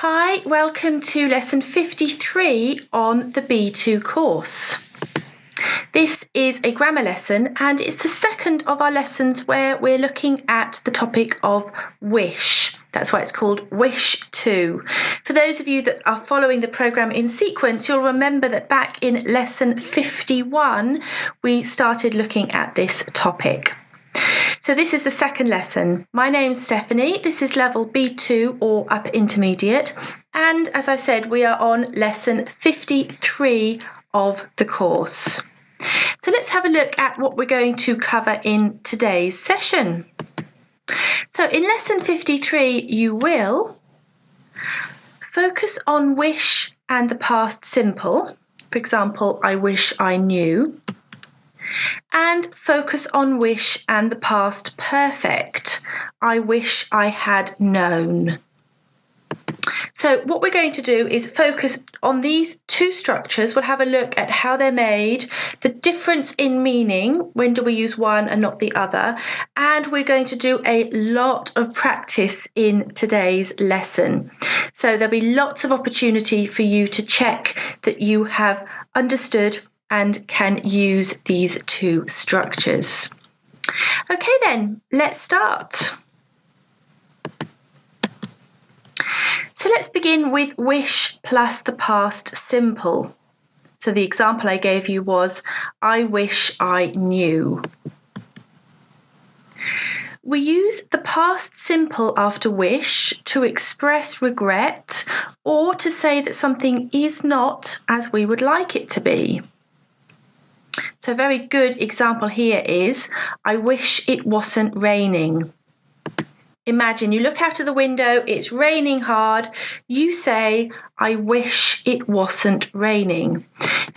Hi, welcome to lesson 53 on the B2 course. This is a grammar lesson and it's the second of our lessons where we're looking at the topic of wish. That's why it's called Wish 2. For those of you that are following the programme in sequence, you'll remember that back in lesson 51, we started looking at this topic. So this is the second lesson. My name's Stephanie. This is level B2 or upper intermediate. And as I said, we are on lesson 53 of the course. So let's have a look at what we're going to cover in today's session. So in lesson 53, you will focus on wish and the past simple. For example, I wish I knew. And focus on wish and the past perfect. I wish I had known. So what we're going to do is focus on these two structures. We'll have a look at how they're made, the difference in meaning, when do we use one and not the other, and we're going to do a lot of practice in today's lesson. So there'll be lots of opportunity for you to check that you have understood and can use these two structures. Okay then, let's start. So let's begin with wish plus the past simple. So the example I gave you was, I wish I knew. We use the past simple after wish to express regret or to say that something is not as we would like it to be. So a very good example here is, I wish it wasn't raining. Imagine you look out of the window, it's raining hard. You say, I wish it wasn't raining.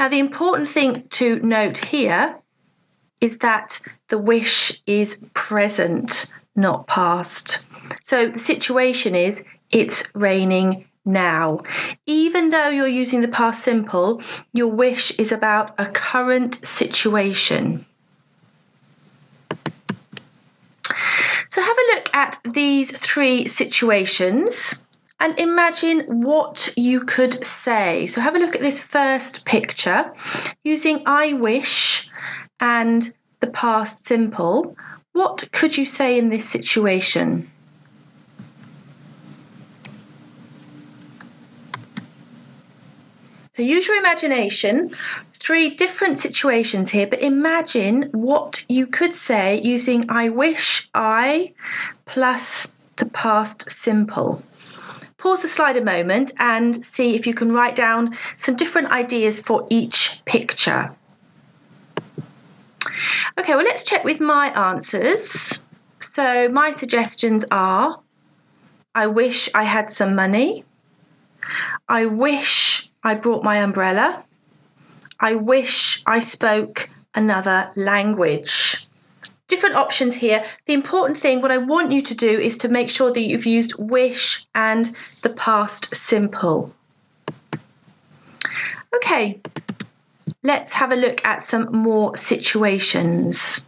Now, the important thing to note here is that the wish is present, not past. So the situation is, it's raining now. Even though you're using the past simple, your wish is about a current situation. So have a look at these three situations and imagine what you could say. So have a look at this first picture. Using I wish and the past simple, what could you say in this situation? So use your imagination, three different situations here, but imagine what you could say using I wish I plus the past simple. Pause the slide a moment and see if you can write down some different ideas for each picture. Okay, well, let's check with my answers. So my suggestions are, I wish I had some money. I wish I brought my umbrella. I wish I spoke another language. Different options here. The important thing, what I want you to do is to make sure that you've used wish and the past simple. Okay, let's have a look at some more situations.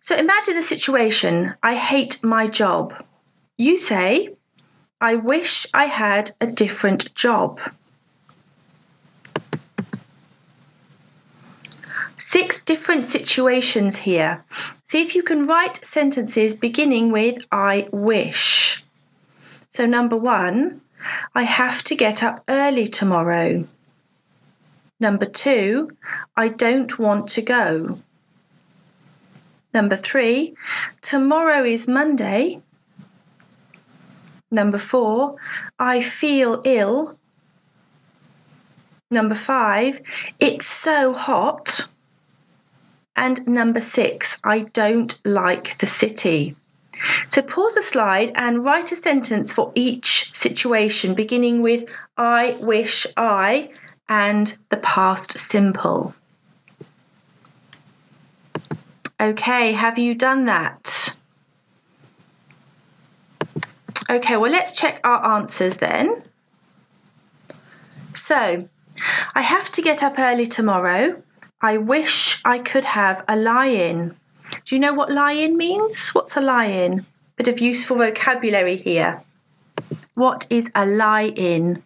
So imagine the situation, I hate my job. You say, I wish I had a different job. 6 different situations here. See if you can write sentences beginning with I wish. So number 1, I have to get up early tomorrow. Number 2, I don't want to go. Number 3, tomorrow is Monday. Number 4, I feel ill. Number 5, it's so hot. And number 6, I don't like the city. So pause the slide and write a sentence for each situation, beginning with I wish I and the past simple. Okay, have you done that? Okay, well, let's check our answers then. So, I have to get up early tomorrow. I wish I could have a lie-in. Do you know what lie-in means? What's a lie-in? Bit of useful vocabulary here. What is a lie-in?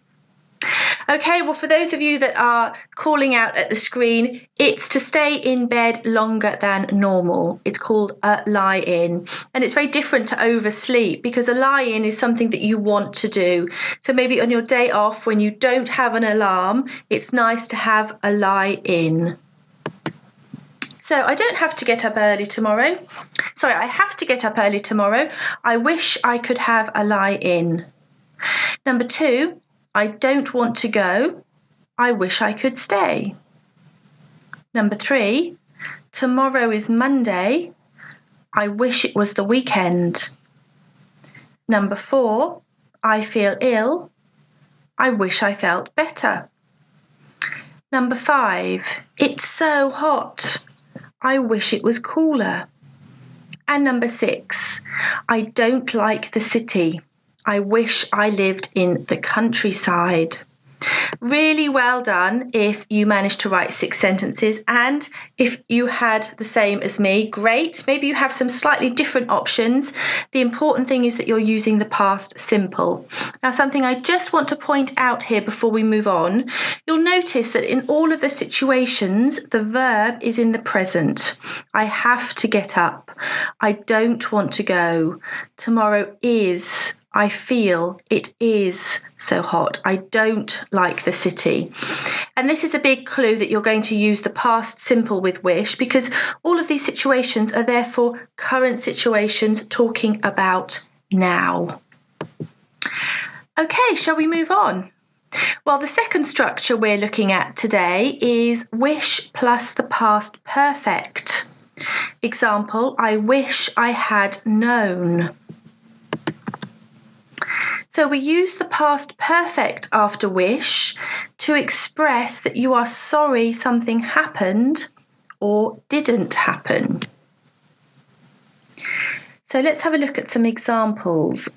Okay, well, for those of you that are calling out at the screen, it's to stay in bed longer than normal. It's called a lie-in. And it's very different to oversleep because a lie-in is something that you want to do. So maybe on your day off when you don't have an alarm, it's nice to have a lie-in. So I don't have to get up early tomorrow. Sorry, I have to get up early tomorrow. I wish I could have a lie-in. Number 2, I don't want to go. I wish I could stay. Number 3, tomorrow is Monday. I wish it was the weekend. Number 4, I feel ill. I wish I felt better. Number 5, it's so hot. I wish it was cooler. And number 6, I don't like the city. I wish I lived in the countryside. Really well done if you managed to write 6 sentences, and if you had the same as me, great. Maybe you have some slightly different options. The important thing is that you're using the past simple. Now, something I just want to point out here before we move on, you'll notice that in all of the situations, the verb is in the present. I have to get up. I don't want to go. Tomorrow is. I feel it is so hot. I don't like the city. And this is a big clue that you're going to use the past simple with wish, because all of these situations are therefore current situations talking about now. Okay, shall we move on? Well, the second structure we're looking at today is wish plus the past perfect. Example, I wish I had known. So we use the past perfect after wish to express that you are sorry something happened or didn't happen. So let's have a look at some examples.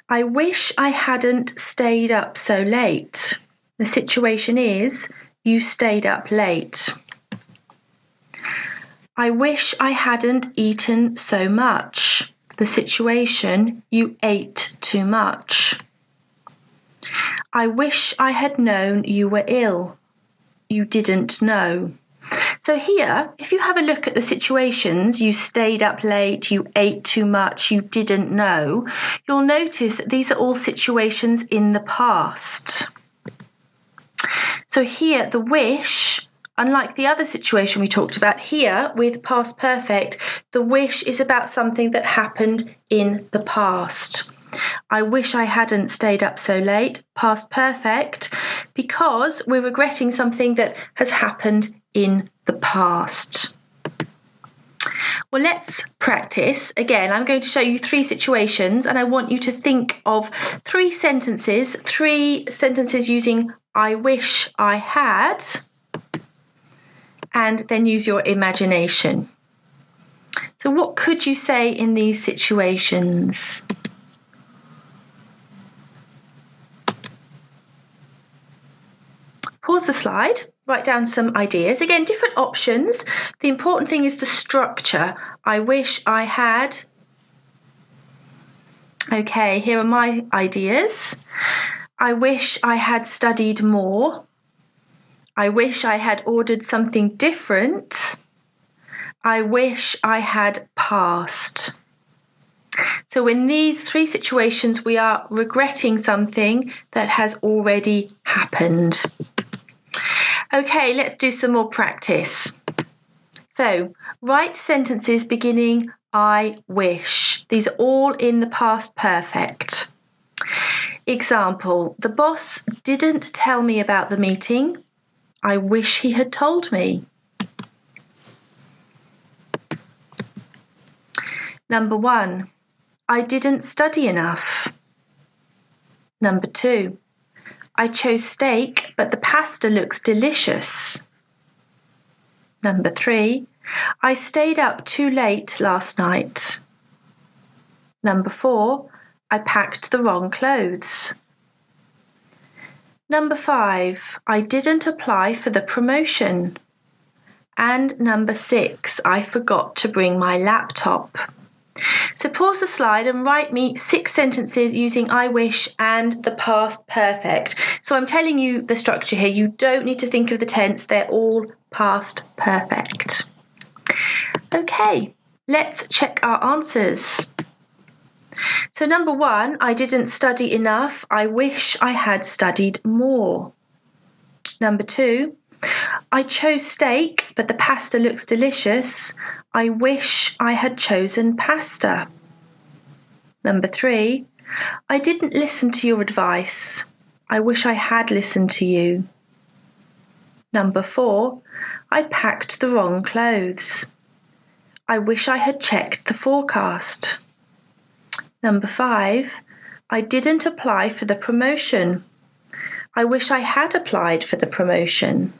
I wish I hadn't stayed up so late. The situation is you stayed up late. I wish I hadn't eaten so much. The situation, you ate too much. I wish I had known you were ill. You didn't know. So here, if you have a look at the situations, you stayed up late, you ate too much, you didn't know, you'll notice that these are all situations in the past. So here, the wish, unlike the other situation we talked about here with past perfect, the wish is about something that happened in the past. I wish I hadn't stayed up so late, past perfect, because we're regretting something that has happened in the past. Well, let's practice. Again, I'm going to show you 3 situations, and I want you to think of 3 sentences using I wish I had, and then use your imagination. So what could you say in these situations? Pause the slide, write down some ideas. Again, different options. The important thing is the structure. I wish I had. Okay, here are my ideas. I wish I had studied more. I wish I had ordered something different. I wish I had passed. So in these 3 situations, we are regretting something that has already happened. Okay, let's do some more practice. So, write sentences beginning I wish. These are all in the past perfect. Example, the boss didn't tell me about the meeting. I wish he had told me. Number 1, I didn't study enough. Number 2, I chose steak, but the pasta looks delicious. Number 3, I stayed up too late last night. Number 4, I packed the wrong clothes. Number 5, I didn't apply for the promotion. And number 6, I forgot to bring my laptop. So pause the slide and write me 6 sentences using I wish and the past perfect. So I'm telling you the structure here. You don't need to think of the tense. They're all past perfect. Okay, let's check our answers. So number 1, I didn't study enough. I wish I had studied more. Number 2, I chose steak, but the pasta looks delicious. I wish I had chosen pasta. Number 3, I didn't listen to your advice. I wish I had listened to you. Number 4, I packed the wrong clothes. I wish I had checked the forecast. Number 5, I didn't apply for the promotion. I wish I had applied for the promotion.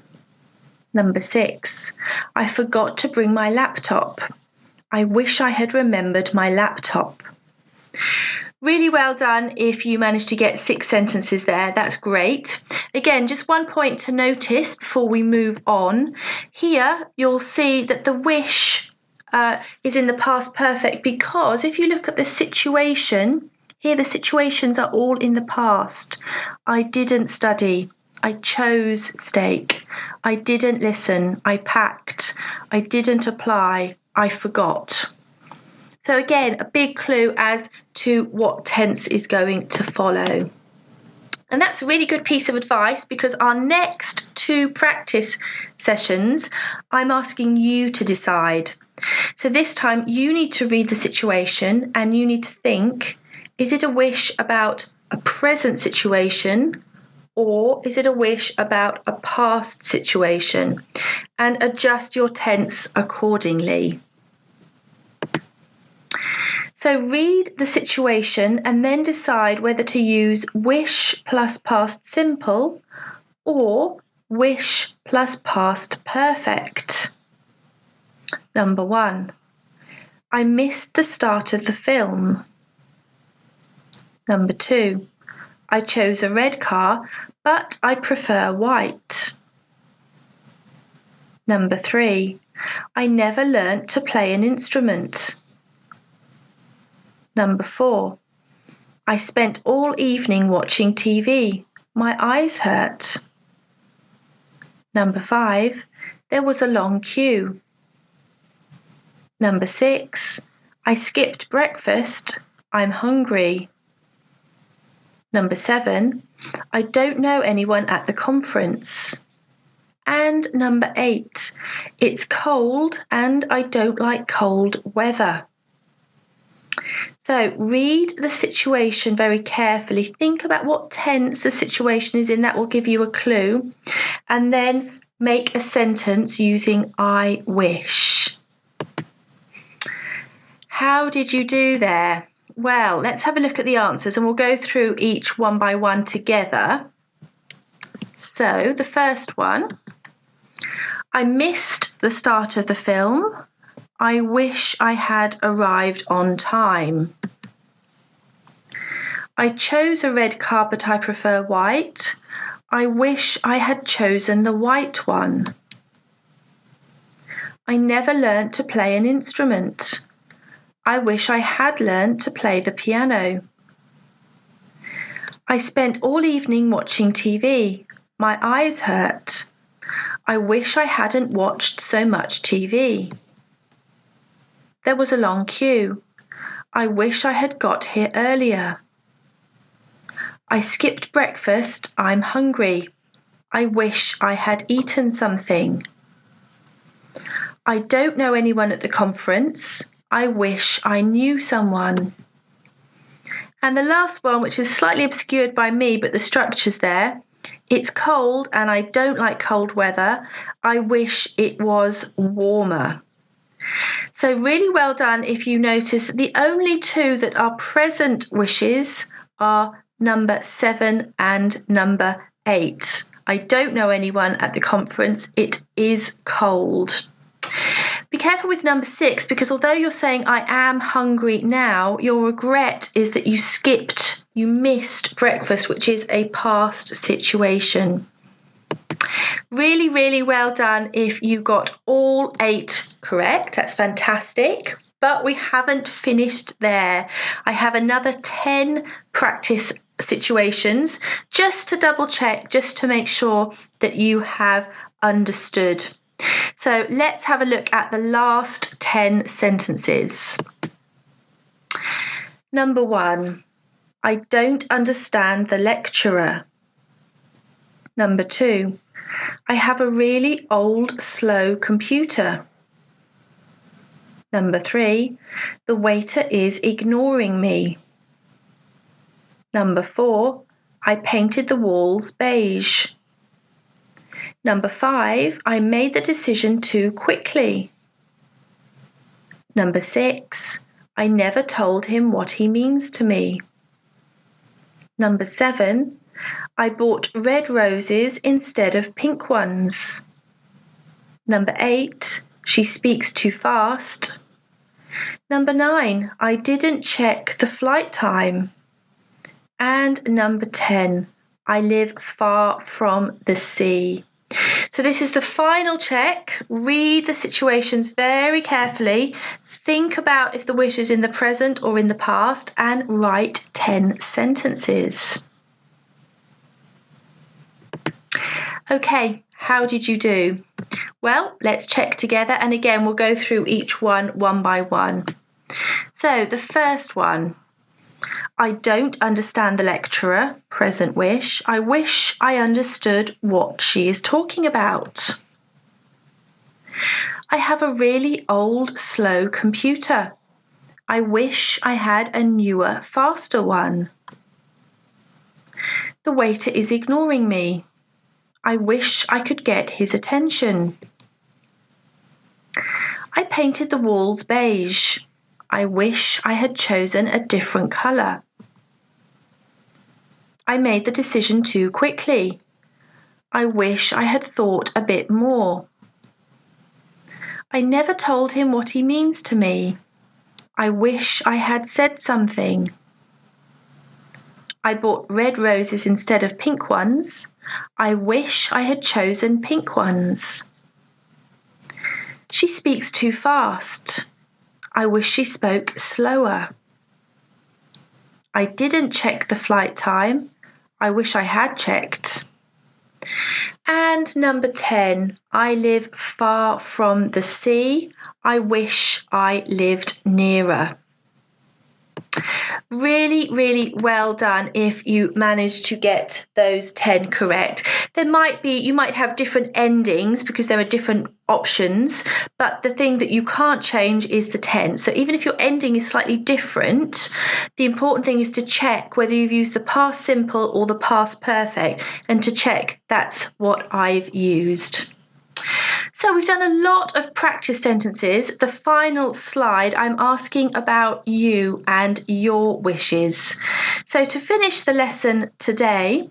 Number 6, I forgot to bring my laptop. I wish I had remembered my laptop. Really well done if you managed to get 6 sentences there. That's great. Again, just one point to notice before we move on. Here, you'll see that the wish is in the past perfect because if you look at the situation, here the situations are all in the past. I didn't study. I chose steak. I didn't listen. I packed. I didn't apply. I forgot. So again, a big clue as to what tense is going to follow. And that's a really good piece of advice because our next 2 practice sessions, I'm asking you to decide. So this time you need to read the situation and you need to think, is it a wish about a present situation or is it a wish about a past situation? And adjust your tense accordingly. So read the situation and then decide whether to use wish plus past simple or wish plus past perfect. Number 1, I missed the start of the film. Number 2, I chose a red car, but I prefer white. Number 3, I never learnt to play an instrument. Number 4, I spent all evening watching TV. My eyes hurt. Number 5, there was a long queue. Number 6, I skipped breakfast. I'm hungry. Number 7, I don't know anyone at the conference. And number 8, it's cold and I don't like cold weather. So read the situation very carefully. Think about what tense the situation is in. That will give you a clue. And then make a sentence using I wish. How did you do there? Well, let's have a look at the answers and we'll go through each one by one together. So the first one, I missed the start of the film. I wish I had arrived on time. I chose a red car, but I prefer white. I wish I had chosen the white one. I never learnt to play an instrument. I wish I had learnt to play the piano. I spent all evening watching TV. My eyes hurt. I wish I hadn't watched so much TV. There was a long queue. I wish I had got here earlier. I skipped breakfast. I'm hungry. I wish I had eaten something. I don't know anyone at the conference. I wish I knew someone. And the last one, which is slightly obscured by me, but the structure's there. It's cold and I don't like cold weather. I wish it was warmer. So really well done if you notice that the only 2 that are present wishes are number 7 and number 8. I don't know anyone at the conference. It is cold. Be careful with number 6 because although you're saying I am hungry now, your regret is that you missed breakfast, which is a past situation. Really, really well done if you got all 8 correct. That's fantastic. But we haven't finished there. I have another 10 practice situations just to double check, just to make sure that you have understood. So let's have a look at the last 10 sentences. Number 1, I don't understand the lecturer. Number 2, I have a really old, slow computer. Number 3, the waiter is ignoring me. Number 4, I painted the walls beige. Number 5, I made the decision too quickly. Number 6, I never told him what he means to me. Number 7, I bought red roses instead of pink ones. Number 8, she speaks too fast. Number 9, I didn't check the flight time. And number 10, I live far from the sea. So this is the final check. Read the situations very carefully. Think about if the wish is in the present or in the past, and write 10 sentences. Okay, how did you do? Well, let's check together, and again we'll go through each one by one. So the first one, I don't understand the lecturer, present wish. I wish I understood what she is talking about. I have a really old, slow computer. I wish I had a newer, faster one. The waiter is ignoring me. I wish I could get his attention. I painted the walls beige. I wish I had chosen a different colour. I made the decision too quickly. I wish I had thought a bit more. I never told him what he means to me. I wish I had said something. I bought red roses instead of pink ones. I wish I had chosen pink ones. She speaks too fast. I wish she spoke slower. I didn't check the flight time. I wish I had checked. And number 10, I live far from the sea. I wish I lived nearer. Really, really well done if you managed to get those 10 correct. You might have different endings because there are different options, but the thing that you can't change is the tense. So even if your ending is slightly different, the important thing is to check whether you've used the past simple or the past perfect, and to check that's what I've used. So we've done a lot of practice sentences. The final slide, I'm asking about you and your wishes. So to finish the lesson today,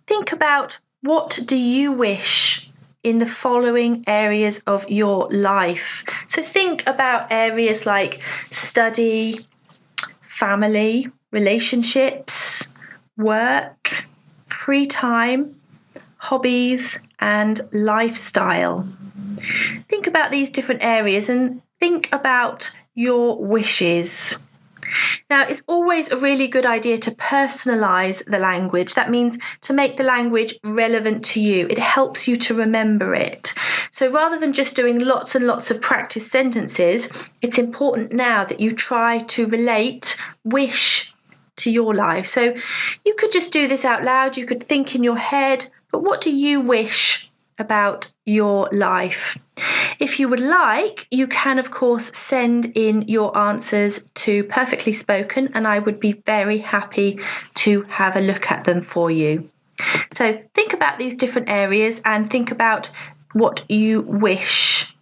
think about, what do you wish in the following areas of your life? So think about areas like study, family, relationships, work, free time, hobbies, and lifestyle. Think about these different areas and think about your wishes. Now, it's always a really good idea to personalise the language. That means to make the language relevant to you. It helps you to remember it. So rather than just doing lots and lots of practice sentences, it's important now that you try to relate wish to your life. So you could just do this out loud. You could think in your head, but what do you wish about your life? If you would like, you can, of course, send in your answers to Perfectly Spoken, and I would be very happy to have a look at them for you. So think about these different areas and think about what you wish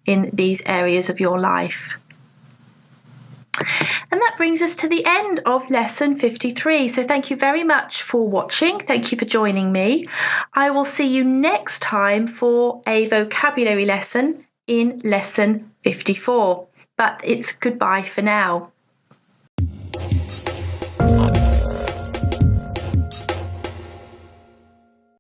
in these areas of your life. And that brings us to the end of lesson 53. So thank you very much for watching. Thank you for joining me. I will see you next time for a vocabulary lesson in lesson 54. But it's goodbye for now.